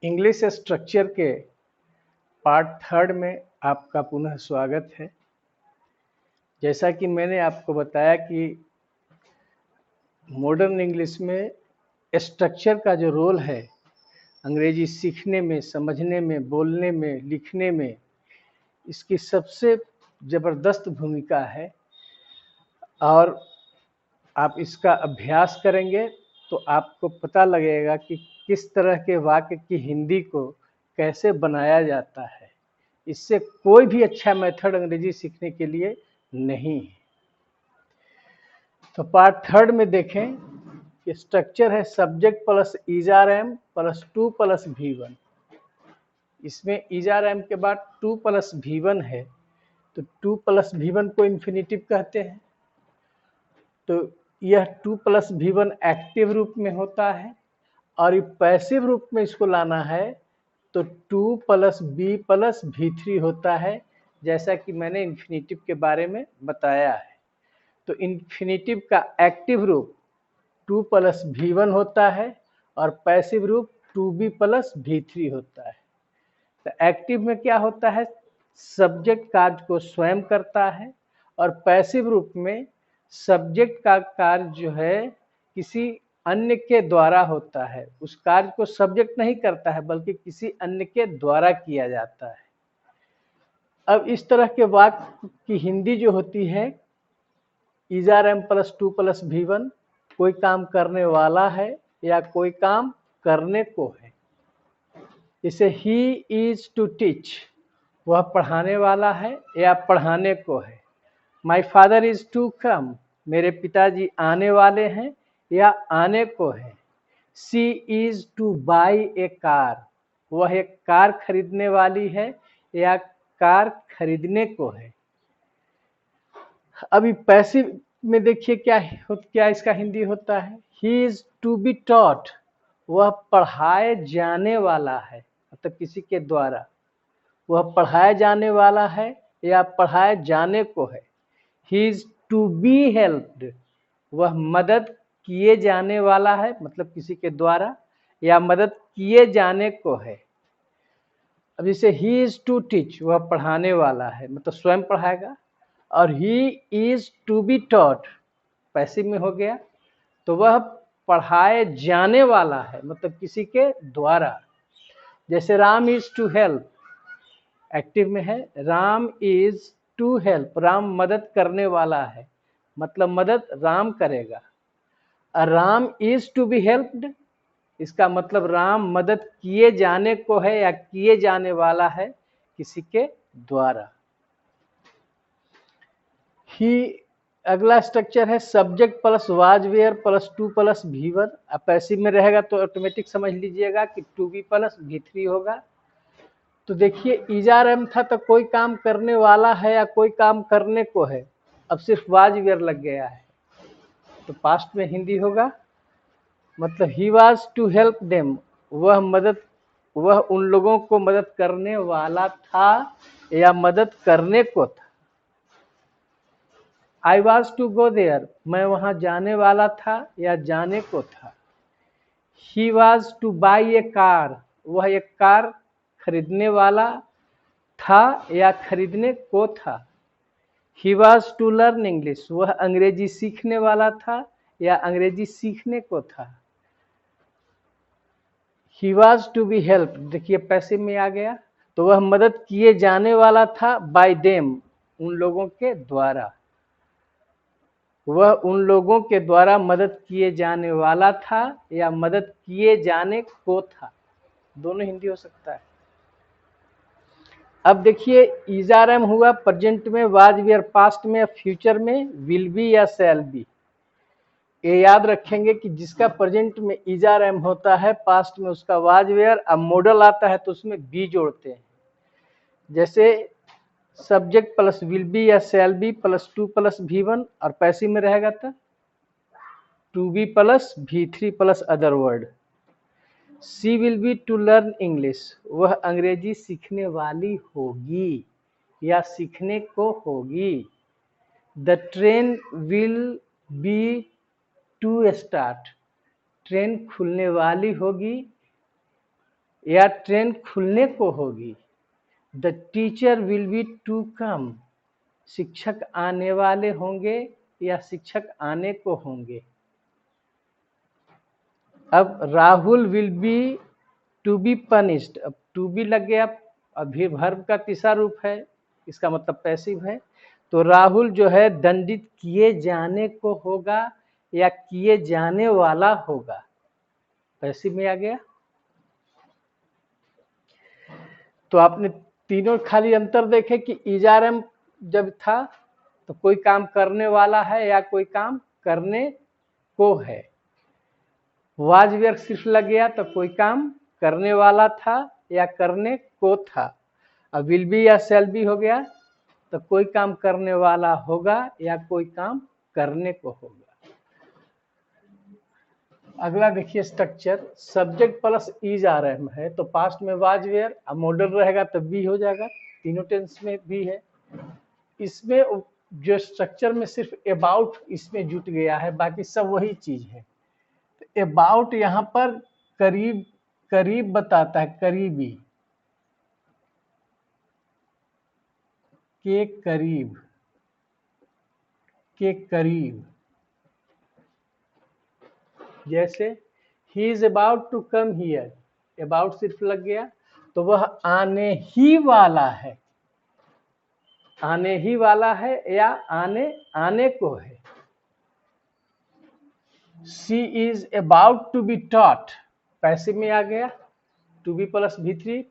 English structure के part third में आपका पुनः स्वागत है। जैसा कि मैंने आपको बताया कि मॉडर्न इंग्लिश में स्ट्रक्चर का जो रोल है अंग्रेजी सीखने में, समझने में, बोलने में, लिखने में, इसकी सबसे ज़बरदस्त भूमिका है। और आप इसका अभ्यास करेंगे तो आपको पता लगेगा कि किस तरह के वाक्य की हिंदी को कैसे बनाया जाता है। इससे कोई भी अच्छा मेथड अंग्रेजी सीखने के लिए नहीं है। तो पार्ट थर्ड में देखें कि स्ट्रक्चर है subject plus is am plus to plus V1। इसमें इज़ एम के बाद टू प्लस V1 है, तो टू प्लस V1 को इन्फिनिटिव कहते हैं। तो यह टू प्लस V1 एक्टिव रूप में होता है और पैसिव रूप में इसको लाना है तो two plus B plus V3 होता है, जैसा कि मैंने इन्फिनिटिव के बारे में बताया है। तो इन्फिनिटिव का active rook to plus V1 होता है और पैसिव रूप 2B प्लस V3 होता है। तो एक्टिव में क्या होता है, सब्जेक्ट कार्य को स्वयं करता है और पैसिव रूप में सब्जेक्ट का कार्य जो है किसी अन्य के द्वारा होता है। उस कार्य को सब्जेक्ट नहीं करता है बल्कि किसी अन्य के द्वारा किया जाता है। अब इस तरह के वाक्य की हिंदी जो होती है is am plus to plus V1, कोई काम करने वाला है या कोई काम करने को है। जैसे ही इज टू टीच, वह पढ़ाने वाला है या पढ़ाने को है। My father is to come, मेरे पिताजी आने वाले हैं या आने को है। She is to buy a car, वह एक कार खरीदने वाली है या कार खरीदने को है। अभी पैसिव में देखिए क्या इसका हिंदी होता है, he is to be taught, वह पढ़ाए जाने वाला है, मतलब किसी के द्वारा। वह पढ़ाए जाने वाला है या पढ़ाए जाने को है। He is to be helped, वह मदद किए जाने वाला है, मतलब किसी के द्वारा या मदद किए जाने को है। अब जैसे ही इज टू टीच, वह पढ़ाने वाला है, मतलब स्वयं पढ़ाएगा। और he is to be taught passive में हो गया, तो वह पढ़ाए जाने वाला है, मतलब किसी के द्वारा। जैसे Ram is to help, active में है, Ram is to help, Ram मदद करने वाला है, मतलब मदद राम करेगा। और Ram is to be helped, इसका मतलब राम मदद किए जाने को है या किए जाने वाला है किसी के द्वारा। ही अगला स्ट्रक्चर है subject plus was were plus to plus V1। अब पैसिव में रहेगा तो ऑटोमेटिक समझ लीजिएगा कि 2B प्लस V3 होगा। तो देखिए इज़ एम था तो कोई काम करने वाला है या कोई काम करने को है, अब सिर्फ वाज वेयर लग गया है तो पास्ट में हिंदी होगा, मतलब he was to help them, वह उन लोगों को मदद करने वाला था या मदद करने को था। I was to go there, मैं वहां जाने वाला था या जाने को था। He was to buy a car, वह एक कार खरीदने वाला था या खरीदने को था। He was to learn English, वह अंग्रेजी सीखने वाला था या अंग्रेजी सीखने को था। He was to be help, देखिए पैसिव में आ गया, तो वह मदद किए जाने वाला था बाय देम, उन लोगों के द्वारा। वह उन लोगों के द्वारा मदद किए जाने वाला था या मदद किए जाने को था, दोनों हिंदी हो सकता है। अब देखिए इज़ एम हुआ प्रेजेंट में, वाज वेयर पास्ट में, फ्यूचर में विल बी या शैल बी। ये याद रखेंगे कि जिसका प्रेजेंट में इज़ एम होता है पास्ट में उसका वाज वेयर, अब मॉडल आता है तो उसमें बी जोड़ते हैं। जैसे सब्जेक्ट प्लस विल बी या shall be plus to plus V1 और पैसिव में रहेगा तो 2B plus V3 plus other word. She will be to learn English, वह अंग्रेजी सीखने वाली होगी या सीखने को होगी। The train will be to start, train खुलने वाली होगी या ट्रेन खुलने को होगी। The teacher will be to come, शिक्षक आने वाले होंगे या शिक्षक आने को होंगे। अब Rahul will be to be punished, अब टू बी लग गया, अभी वर्ब का तीसरा रूप है, इसका मतलब पैसिव है। तो राहुल जो है दंडित किए जाने को होगा या किए जाने वाला होगा, पैसिव में आ गया। तो आपने तीनों खाली अंतर देखे कि इजारम जब था तो कोई काम करने वाला है या कोई काम करने को है। वाज वर्ग सिर्फ लग गया तो कोई काम करने वाला था या करने को था। अब विल बी या शैल बी हो गया तो कोई काम करने वाला होगा या कोई काम करने को होगा। अगला देखिए स्ट्रक्चर, सब्जेक्ट प्लस इज आ रहा है तो पास्ट में वाज वेयर, अब मॉडल रहेगा तो बी हो जाएगा, तीनों टेंस में भी है। इसमें जो स्ट्रक्चर में सिर्फ अबाउट इसमें जुट गया है, बाकी सब वही चीज है। अबाउट यहाँ पर करीब करीब बताता है, करीबी के करीब, के करीब। जैसे he is about to come here, about सिर्फ लग गया तो वह आने ही वाला है, आने ही वाला है या आने आने को है। She is about to be taught, passive में आ गया, टू बी प्लस V3,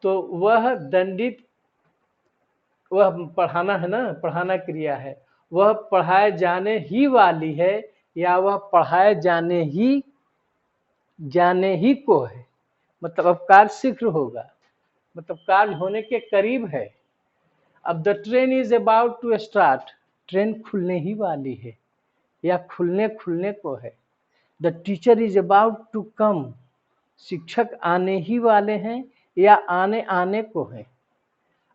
तो वह दंडित, वह पढ़ाना है ना, पढ़ाना क्रिया है, वह पढ़ाए जाने ही वाली है या वह पढ़ाए जाने ही को है। मतलब अब कार्य शीघ्र होगा, मतलब कार्य होने के करीब है। अब the train is about to start, train खुलने ही वाली है या खुलने को है। The teacher is about to come, शिक्षक आने ही वाले हैं या आने को है।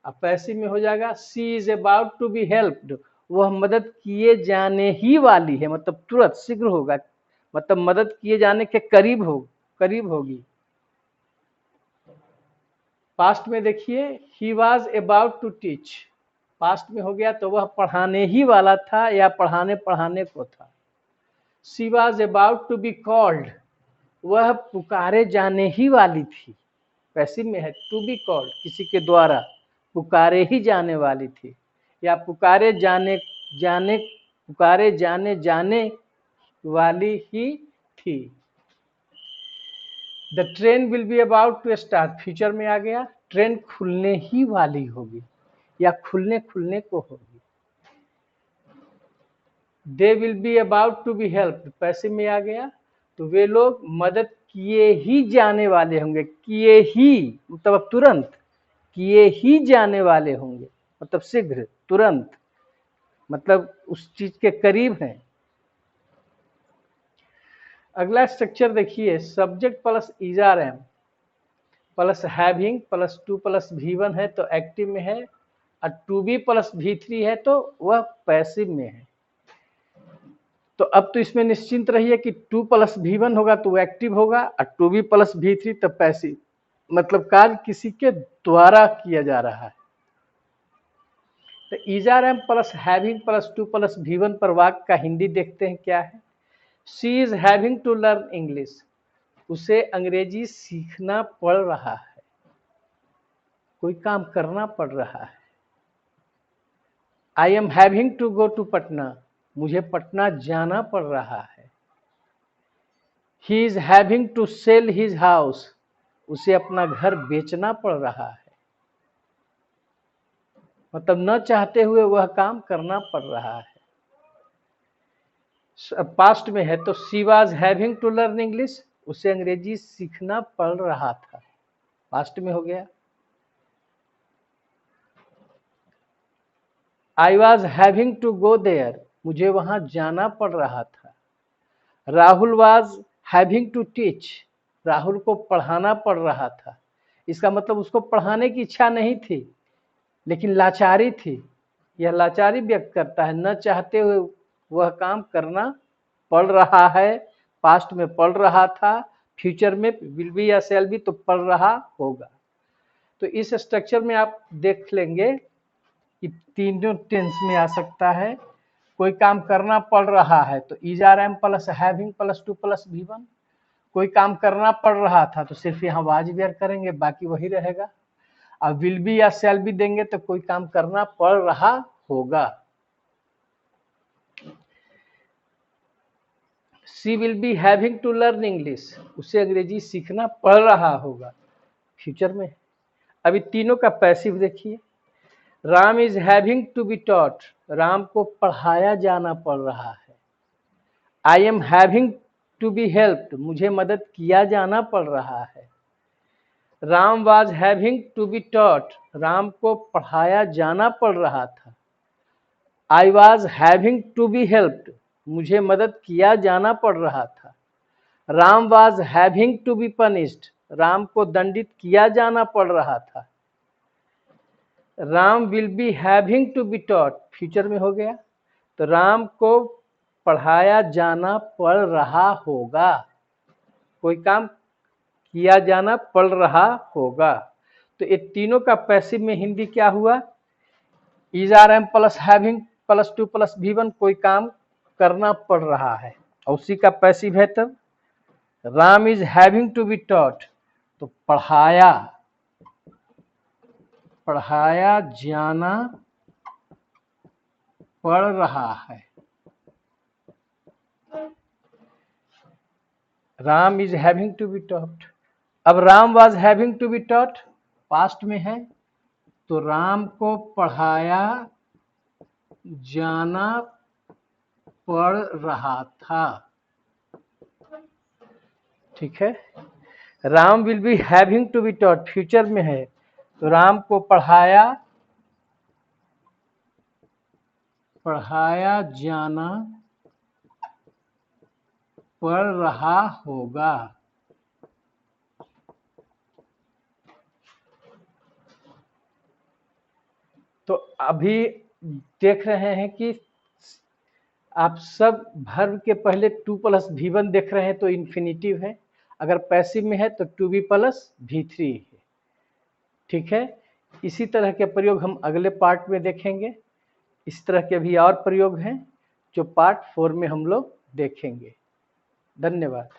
अब पैसिव में हो जाएगा, she is about to be helped, वह मदद किए जाने ही वाली है, मतलब तुरंत शीघ्र होगा, मतलब मदद किए जाने के करीब होगी। पास्ट में देखिए, he was about to teach, past में हो गया तो वह पढ़ाने ही वाला था या पढ़ाने को था। She was about to be called, वह पुकारे जाने ही वाली थी, पैसिव में है, टू बी कॉल्ड किसी के द्वारा पुकारे ही जाने वाली थी या पुकारे जाने वाली ही थी। The train will be about to start, future में आ गया, ट्रेन खुलने ही वाली होगी या खुलने को होगी। They will be about to be helped, passive में आ गया, तो वे लोग मदद किए ही जाने वाले होंगे, किए ही मतलब अब तुरंत, किए ही जाने वाले होंगे मतलब शीघ्र, तुरंत, मतलब उस चीज के करीब हैं। अगला स्ट्रक्चर देखिए, subject plus is are am plus having plus to plus V1 है तो एक्टिव में है, और टू बी प्लस V3 है तो वह पैसिव में है। तो अब तो इसमें निश्चिंत रहिए कि टू प्लस V1 होगा तो वो एक्टिव होगा और टू बी प्लस V3 तो पैसिव, मतलब कार्य किसी के द्वारा किया जा रहा है। तो is are am plus having plus to plus V1 पर वाक्य का हिंदी देखते हैं क्या है। She is having to learn English, उसे अंग्रेजी सीखना पड़ रहा है, कोई काम करना पड़ रहा है। I am having to go to Patna, मुझे पटना जाना पड़ रहा है। He is having to sell his house, उसे अपना घर बेचना पड़ रहा है, मतलब न चाहते हुए वह काम करना पड़ रहा है। पास्ट में है तो she was having to learn English, उसे अंग्रेजी सीखना पड़ रहा था, पास्ट में हो गया। I was having to go there, मुझे वहां जाना पड़ रहा था। Rahul was having to teach, Rahul को पढ़ाना पड़ रहा था, इसका मतलब उसको पढ़ाने की इच्छा नहीं थी लेकिन लाचारी थी, यह लाचारी व्यक्त करता है, न चाहते हुए वह काम करना पड़ रहा है, पास्ट में पड़ रहा था फ्यूचर में विल बी या शैल बी तो पढ़ रहा होगा। तो इस स्ट्रक्चर में आप देख लेंगे कि तीनों टेंस में आ सकता है। कोई काम करना पड़ रहा है तो is are am plus having plus to plus V1। कोई काम करना पड़ रहा था तो सिर्फ यहाँ वाज वेयर करेंगे, बाकी वही रहेगा। अब विल बी या शैल बी देंगे तो कोई काम करना पड़ रहा होगा। She will be having to learn English, उसे अंग्रेजी सीखना पड़ रहा होगा फ्यूचर में। अभी तीनों का पैसिव देखिए। Ram is having to be taught, Ram को पढ़ाया जाना पड़ रहा है। I am having to be helped, मुझे मदद किया जाना पड़ रहा है। Ram was having to be taught, Ram को पढ़ाया जाना पड़ रहा था। I was having to be helped, मुझे मदद किया जाना पड़ रहा था। Ram was having to be punished, Ram को दंडित किया जाना पड़ रहा था। Ram will be having to be taught, future में हो गया, तो राम को पढ़ाया जाना पड़ रहा होगा। कोई काम किया जाना पड़ रहा होगा। तो ये तीनों का पैसिव में हिंदी क्या हुआ? Is are am plus having plus to plus V1, कोई काम करना पड़ रहा है, और उसी का पैसिव है तब Ram is having to be taught, तो पढ़ाया जाना पड़ रहा है। Ram is having to be taught. अब Ram was having to be taught past में है, तो राम को पढ़ाया जाना पड़ रहा था। ठीक है। Ram will be having to be taught future में है, तो राम को पढ़ाया जाना पड़ रहा होगा। तो अभी देख रहे हैं कि आप सब वर्ब के पहले टू प्लस V1 देख रहे हैं तो इन्फिनिटिव है, अगर पैसिव में है तो टू बी प्लस V3 है। ठीक है। इसी तरह के प्रयोग हम अगले पार्ट में देखेंगे। इस तरह के भी और प्रयोग हैं जो पार्ट 4 में हम लोग देखेंगे। धन्यवाद।